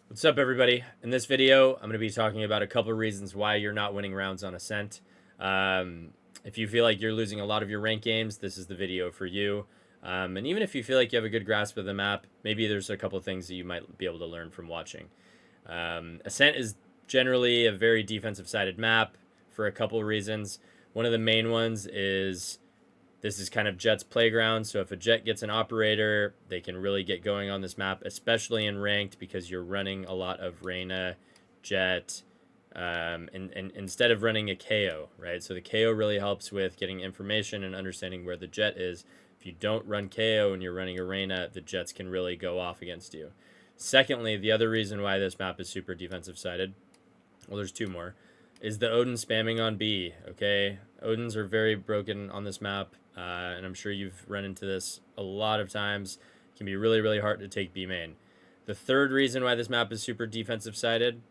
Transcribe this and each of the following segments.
What's up, everybody? In this video, I'm going to be talking about a couple of reasons why you're not winning rounds on Ascent. If you feel like you're losing a lot of your rank games, this is the video for you. And even if you feel like you have a good grasp of the map, maybe there's a couple of things that you might be able to learn from watching. Ascent is generally a very defensive-sided map for a couple of reasons. One of the main ones is this is kind of Jet's playground, so if a Jet gets an operator, they can really get going on this map, especially in ranked, because you're running a lot of Reyna, Jet, and instead of running a KO, right? So the KO really helps with getting information and understanding where the Jet is. If you don't run KO and you're running a Reyna, the Jets can really go off against you. Secondly, the other reason why this map is super defensive-sided, well, there's two more, is the Odin spamming on B, okay? Odins are very broken on this map, and I'm sure you've run into this a lot of times. It can be really, really hard to take B main. The third reason why this map is super defensive-sided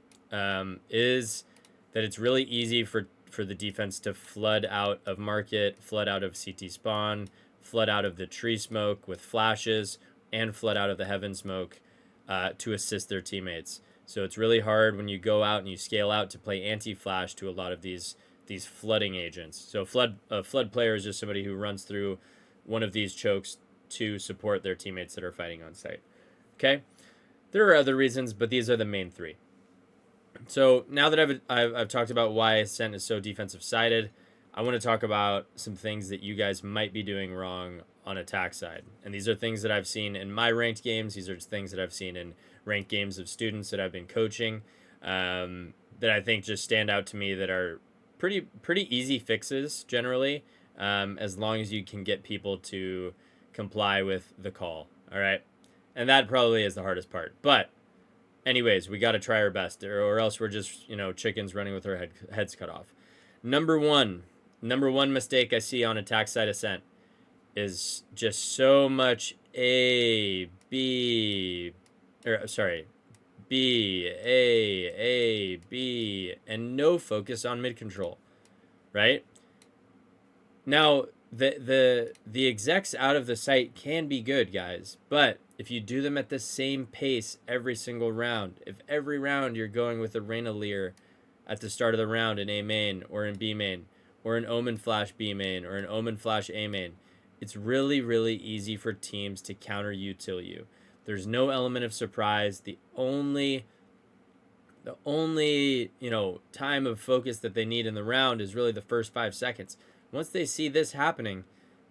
is that it's really easy for the defense to flood out of market, flood out of CT spawn, flood out of the tree smoke with flashes, and flood out of the heaven smoke to assist their teammates. So it's really hard when you go out and you scale out to play anti-flash to a lot of these flooding agents. So a flood player is just somebody who runs through one of these chokes to support their teammates that are fighting on site. Okay, there are other reasons, but these are the main three. So now that I've talked about why Ascent is so defensive sided, I want to talk about some things that you guys might be doing wrong on attack side. And these are things that I've seen in my ranked games. These are things that I've seen in ranked games of students that I've been coaching that I think just stand out to me that are pretty easy fixes generally, as long as you can get people to comply with the call. All right, and that probably is the hardest part. But anyways, we got to try our best, or else we're just chickens running with our heads cut off. Number one mistake I see on attack side Ascent is just so much A B, or sorry, B, and no focus on mid control, right? Now, the execs out of the site can be good, guys, but if you do them at the same pace every single round, if every round you're going with a Reyna Lear at the start of the round in A main or in B main, or an Omen Flash B main, or an Omen Flash A main, it's really, really easy for teams to counter Util you. There's no element of surprise. The only time of focus that they need in the round is really the first 5 seconds. Once they see this happening,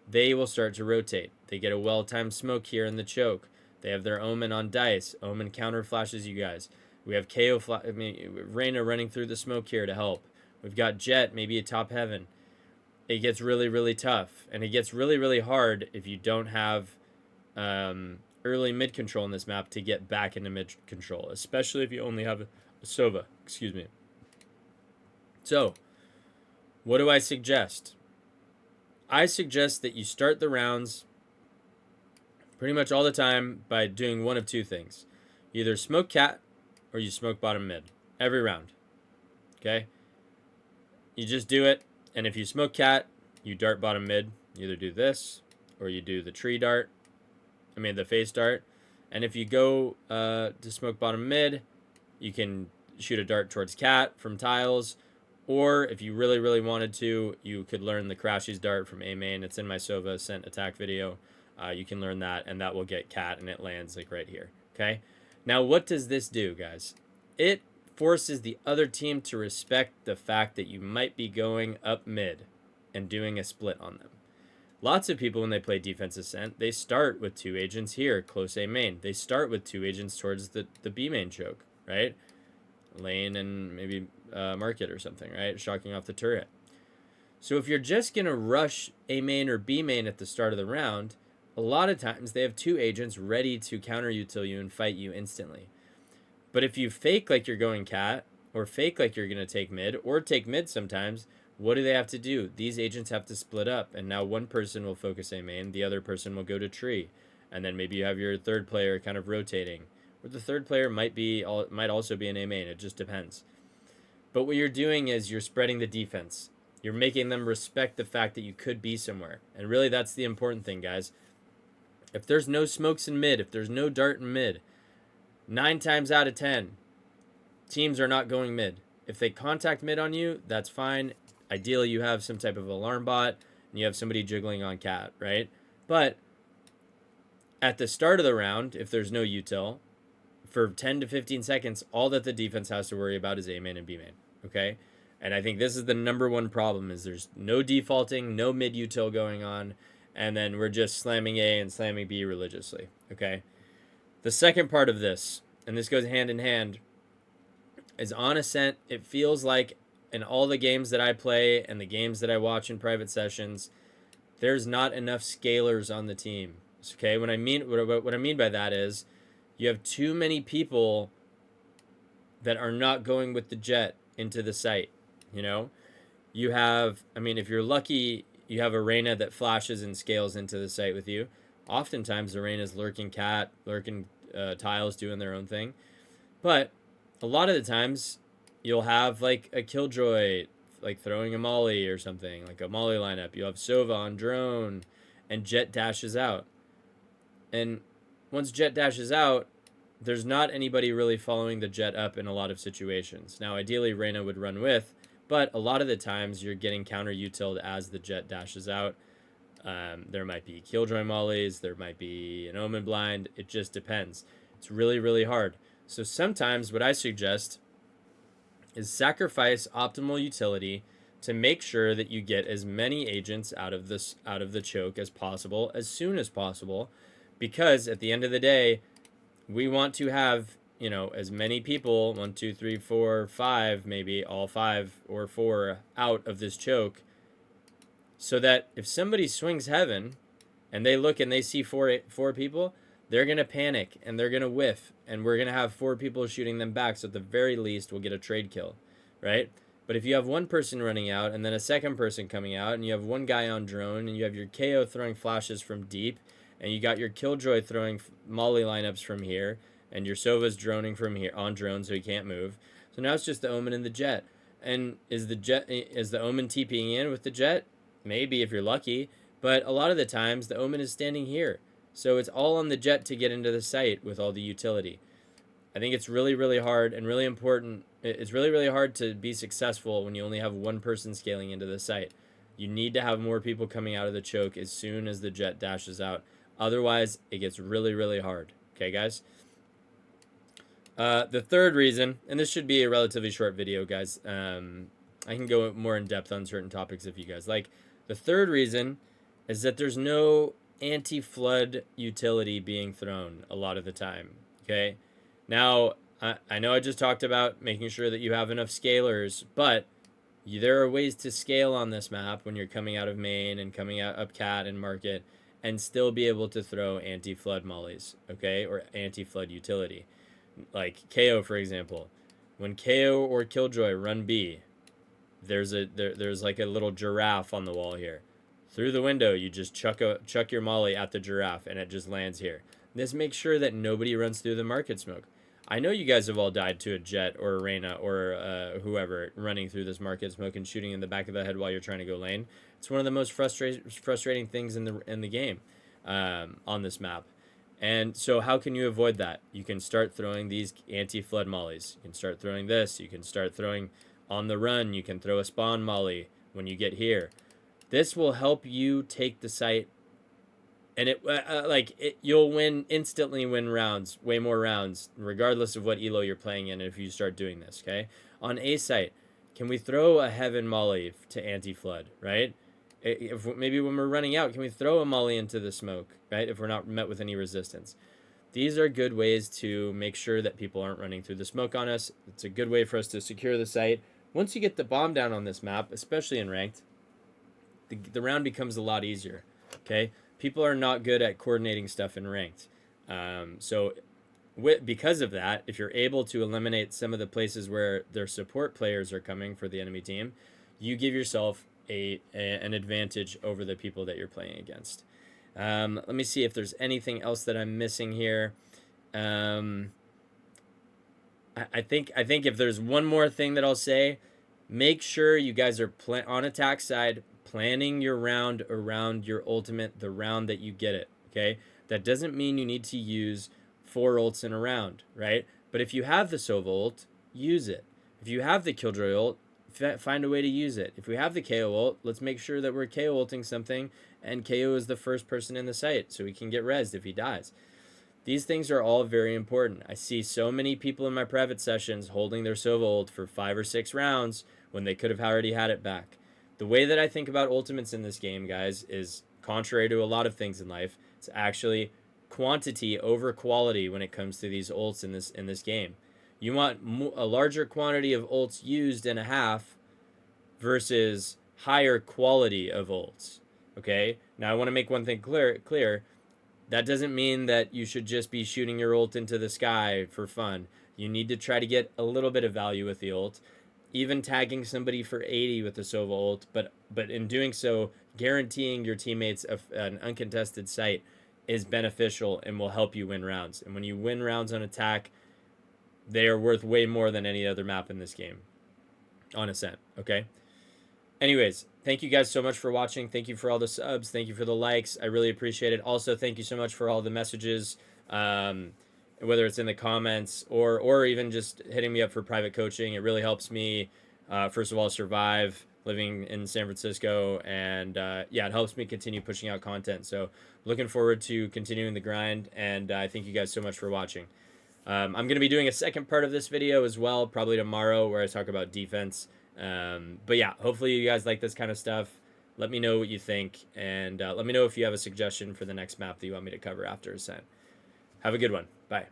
they will start to rotate. They get a well-timed smoke here in the choke. They have their Omen on dice. Omen counter flashes you guys. We have KO Reyna running through the smoke here to help. We've got Jet, maybe a top heaven. It gets really, really tough, and it gets really, really hard if you don't have early mid control in this map to get back into mid control, especially if you only have a Sova. Excuse me. So, what do I suggest? I suggest that you start the rounds pretty much all the time by doing one of two things. You either smoke cat or you smoke bottom mid. Every round. Okay? You just do it, and if you smoke cat, you dart bottom mid. You either do this or you do the tree dart. The face dart. And if you go to smoke bottom mid, you can shoot a dart towards cat from tiles. Or if you really, really wanted to, you could learn the Crashies dart from A main. It's in my Sova Ascent Attack video. You can learn that, and that will get cat, and it lands like right here. Okay? Now, what does this do, guys? It forces the other team to respect the fact that you might be going up mid and doing a split on them. Lots of people, when they play defense Ascent, they start with 2 agents here, close A main. They start with 2 agents towards the B main choke, right? Lane and maybe market or something, right? Shocking off the turret. So if you're just going to rush A main or B main at the start of the round, a lot of times they have 2 agents ready to counter Util you and fight you instantly. But if you fake like you're going cat, or fake like you're going to take mid, or take mid sometimes, what do they have to do? These agents have to split up, and now one person will focus A main, the other person will go to tree, and then maybe you have your third player kind of rotating. Or the third player might also be an A main. It just depends. But what you're doing is you're spreading the defense. You're making them respect the fact that you could be somewhere. And really, that's the important thing, guys. If there's no smokes in mid, if there's no dart in mid, 9 times out of 10, teams are not going mid. If they contact mid on you, that's fine. Ideally, you have some type of alarm bot and you have somebody jiggling on cat, right? But at the start of the round, if there's no util, for 10 to 15 seconds, all that the defense has to worry about is A main and B main, okay? And I think this is the number one problem is there's no defaulting, no mid util going on, and then we're just slamming A and slamming B religiously, okay? The second part of this, and this goes hand in hand, is on Ascent, it feels like in all the games that I play and the games that I watch in private sessions, there's not enough scalers on the team. Okay, what I mean by that is you have too many people that are not going with the jet into the site. You know, you have, I mean, if you're lucky, you have a Reyna that flashes and scales into the site with you. Oftentimes, the Reyna's lurking cat, lurking tiles, doing their own thing. But a lot of the times, you'll have like a Killjoy, like throwing a molly or something, like a molly lineup. You have Sova on drone, and Jet dashes out. And once Jet dashes out, there's not anybody really following the Jet up in a lot of situations. Now, ideally, Reyna would run with, but a lot of the times you're getting counter utiled as the Jet dashes out. There might be Killjoy mollies, there might be an Omen blind. It just depends. It's really, really hard. So sometimes what I suggest is sacrifice optimal utility to make sure that you get as many agents out of the choke as possible, as soon as possible, because at the end of the day, we want to have, you know, as many people, 1, 2, 3, 4, 5, maybe all 5 or 4 out of this choke, so that if somebody swings heaven and they look and they see four people, they're going to panic and they're going to whiff, and we're going to have 4 people shooting them back. So at the very least, we'll get a trade kill, right? But if you have one person running out and then a second person coming out, and you have one guy on drone, and you have your KO throwing flashes from deep, and you got your Killjoy throwing molly lineups from here, and your Sova's droning from here on drone, so he can't move. So now it's just the Omen and the Jet. And is the Omen TPing in with the Jet? Maybe if you're lucky, but a lot of the times the Omen is standing here. So it's all on the Jet to get into the site with all the utility. I think it's really, really hard and really important. It's really, really hard to be successful when you only have one person scaling into the site. You need to have more people coming out of the choke as soon as the Jet dashes out. Otherwise, it gets really, really hard. Okay, guys? The third reason, and this should be a relatively short video, guys. I can go more in depth on certain topics if you guys like. The third reason is that there's no anti-flood utility being thrown a lot of the time. Okay? Now, I know I just talked about making sure that you have enough scalers, but there are ways to scale on this map when you're coming out of main and coming out up cat and market, and still be able to throw anti-flood mollies, okay, or anti-flood utility. Like KO, for example. When KO or Killjoy run B, there's like a little giraffe on the wall here. Through the window, you just chuck your molly at the giraffe, and it just lands here. This makes sure that nobody runs through the market smoke. I know you guys have all died to a Jet or a Reyna or whoever running through this market smoke and shooting in the back of the head while you're trying to go lane. It's one of the most frustrating things in the game on this map. And so how can you avoid that? You can start throwing these anti-flood mollies. You can start throwing this. You can start throwing on the run. You can throw a spawn molly when you get here. This will help you take the site, and you'll instantly win rounds, way more rounds, regardless of what elo you're playing in if you start doing this, okay? On A site, can we throw a heaven molly to anti-flood, right? If maybe when we're running out, can we throw a molly into the smoke, right? If we're not met with any resistance. These are good ways to make sure that people aren't running through the smoke on us. It's a good way for us to secure the site. Once you get the bomb down on this map, especially in ranked, the round becomes a lot easier, okay? People are not good at coordinating stuff in ranked. Because of that, if you're able to eliminate some of the places where their support players are coming for the enemy team, you give yourself an advantage over the people that you're playing against. Let me see if there's anything else that I'm missing here. I think if there's one more thing that I'll say, make sure you guys are on attack side planning your round around your ultimate, the round that you get it. Okay, that doesn't mean you need to use 4 ults in a round, right? But if you have the Sova ult, use it. If you have the Killjoy ult, find a way to use it. If we have the KO ult, let's make sure that we're KO ulting something and KO is the first person in the site so he can get rezzed if he dies. These things are all very important. I see so many people in my private sessions holding their Sova ult for 5 or 6 rounds when they could have already had it back. The way that I think about ultimates in this game, guys, is contrary to a lot of things in life. It's actually quantity over quality when it comes to these ults in this game. You want a larger quantity of ults used in a half versus higher quality of ults. Okay? Now I want to make one thing clear. That doesn't mean that you should just be shooting your ult into the sky for fun. You need to try to get a little bit of value with the ult. Even tagging somebody for 80 with the Sova ult, but in doing so, guaranteeing your teammates an uncontested site is beneficial and will help you win rounds. And when you win rounds on attack, they are worth way more than any other map in this game on Ascent, okay? Anyways, thank you guys so much for watching. Thank you for all the subs. Thank you for the likes. I really appreciate it. Also, thank you so much for all the messages, whether it's in the comments or even just hitting me up for private coaching. It really helps me, first of all, survive living in San Francisco. And yeah, it helps me continue pushing out content. So looking forward to continuing the grind. And I thank you guys so much for watching. I'm going to be doing a second part of this video as well, probably tomorrow, where I talk about defense. But yeah, hopefully you guys like this kind of stuff. Let me know what you think, and let me know if you have a suggestion for the next map that you want me to cover after Ascent. Have a good one. Bye.